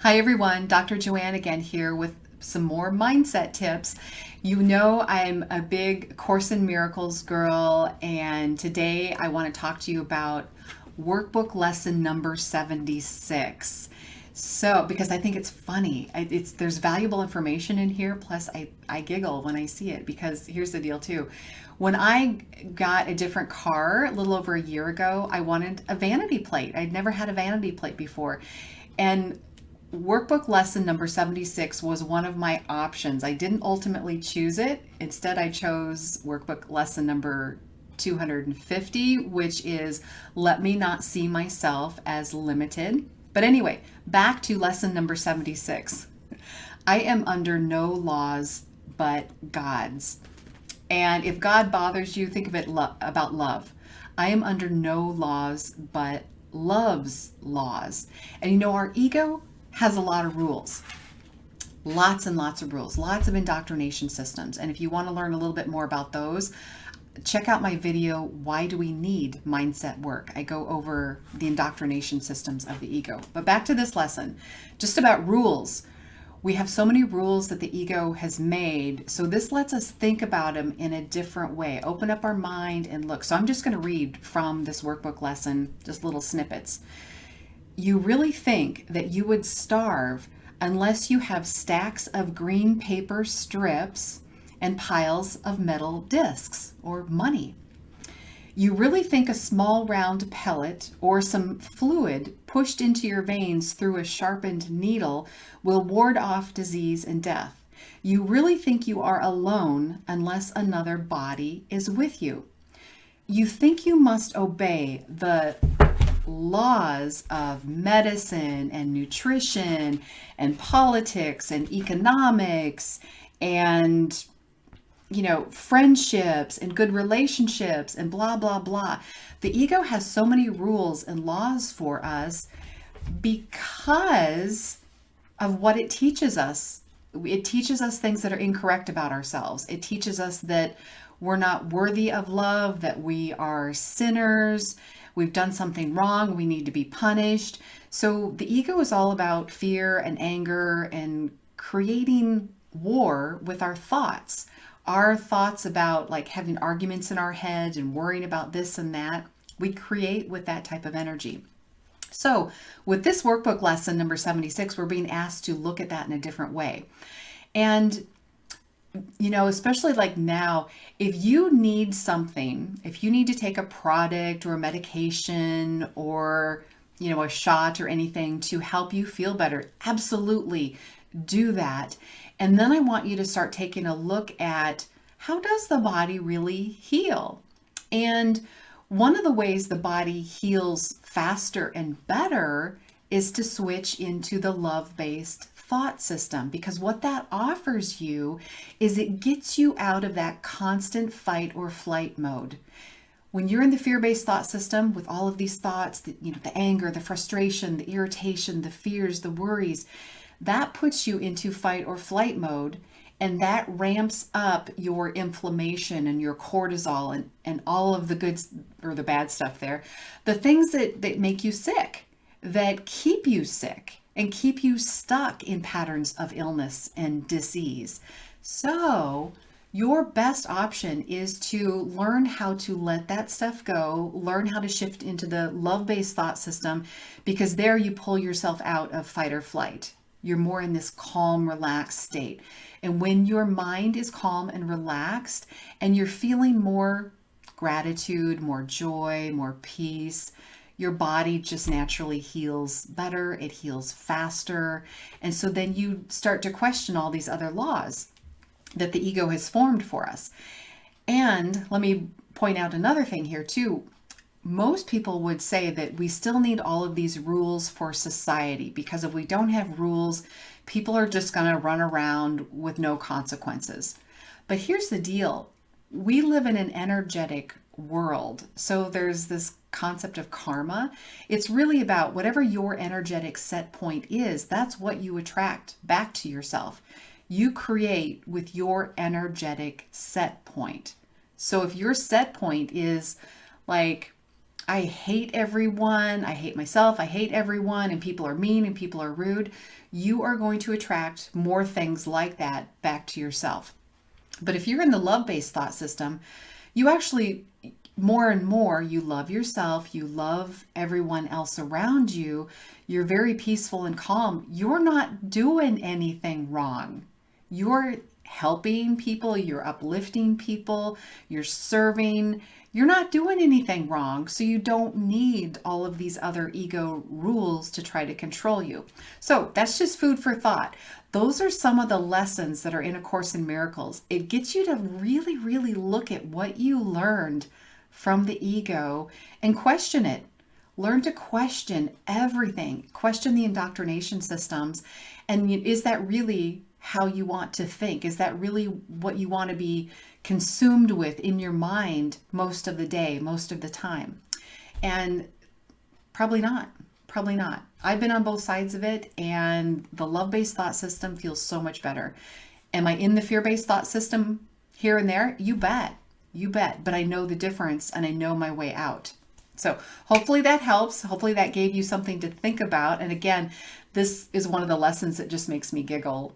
Hi everyone, Dr. Joanne again here with some more mindset tips. You know I'm a big Course in Miracles girl, and today I want to talk to you about workbook lesson number 76. So, because I think it's funny, there's valuable information in here. Plus, I giggle when I see it because here's the deal too. When I got a different car a little over a year ago, I wanted a vanity plate. I'd never had a vanity plate before, and workbook lesson number 76 was one of my options. I didn't ultimately choose it. Instead, I chose workbook lesson number 250, which is let me not see myself as limited. But anyway, back to lesson number 76. I am under no laws but God's. And if God bothers you, think of it about love. I am under no laws but love's laws. And you know, our ego has a lot of rules. Lots and lots of rules, lots of indoctrination systems. And if you want to learn a little bit more about those, check out my video, Why Do We Need Mindset Work? I go over the indoctrination systems of the ego. But back to this lesson, just about rules. We have so many rules that the ego has made. So this lets us think about them in a different way, open up our mind and look. So I'm just going to read from this workbook lesson, just little snippets. You really think that you would starve unless you have stacks of green paper strips and piles of metal discs or money. You really think a small round pellet or some fluid pushed into your veins through a sharpened needle will ward off disease and death. You really think you are alone unless another body is with you. You think you must obey the laws of medicine and nutrition and politics and economics and friendships and good relationships and blah, blah, blah. The ego has so many rules and laws for us because of what it teaches us. It teaches us things that are incorrect about ourselves. It teaches us that we're not worthy of love, that we are sinners, we've done something wrong, we need to be punished. So the ego is all about fear and anger and creating war with our thoughts. Our thoughts about like having arguments in our head and worrying about this and that, we create with that type of energy. So with this workbook lesson number 76, we're being asked to look at that in a different way. And especially like now, if you need something, if you need to take a product or a medication or, a shot or anything to help you feel better, absolutely do that. And then I want you to start taking a look at how does the body really heal? And one of the ways the body heals faster and better is to switch into the love-based thought system, because what that offers you is it gets you out of that constant fight or flight mode. When you're in the fear-based thought system with all of these thoughts, the anger, the frustration, the irritation, the fears, the worries, that puts you into fight or flight mode, and that ramps up your inflammation and your cortisol and all of the good or the bad stuff there. The things that make you sick, that keep you sick and keep you stuck in patterns of illness and disease. So your best option is to learn how to let that stuff go, learn how to shift into the love-based thought system, because there you pull yourself out of fight or flight. You're more in this calm, relaxed state. And when your mind is calm and relaxed and you're feeling more gratitude, more joy, more peace, your body just naturally heals better, it heals faster. And so then you start to question all these other laws that the ego has formed for us. And let me point out another thing here too. Most people would say that we still need all of these rules for society, because if we don't have rules, people are just going to run around with no consequences. But here's the deal. We live in an energetic world. So there's this concept of karma. It's really about whatever your energetic set point is, that's what you attract back to yourself. You create with your energetic set point. So if your set point is like, I hate everyone, I hate myself, I hate everyone, and people are mean and people are rude, you are going to attract more things like that back to yourself. But if you're in the love-based thought system, you actually, more and more, you love yourself, you love everyone else around you, you're very peaceful and calm. You're not doing anything wrong. You're helping people, you're uplifting people, you're serving. You're not doing anything wrong, so you don't need all of these other ego rules to try to control you. So that's just food for thought. Those are some of the lessons that are in A Course in Miracles. It gets you to really, really look at what you learned from the ego and question it. Learn to question everything, question the indoctrination systems. And is that really how you want to think? Is that really what you want to be consumed with in your mind most of the day, most of the time? And probably not. Probably not. I've been on both sides of it, and the love-based thought system feels so much better. Am I in the fear-based thought system here and there? You bet. You bet. But I know the difference, and I know my way out. So hopefully that helps. Hopefully that gave you something to think about. And again, this is one of the lessons that just makes me giggle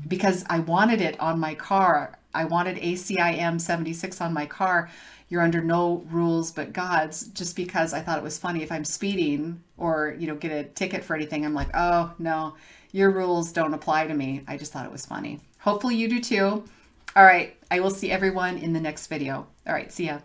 because I wanted it on my car. I wanted ACIM 76 on my car. You're under no rules but God's, just because I thought it was funny. If I'm speeding or, get a ticket for anything, I'm like, oh no, your rules don't apply to me. I just thought it was funny. Hopefully you do too. All right. I will see everyone in the next video. All right. See ya.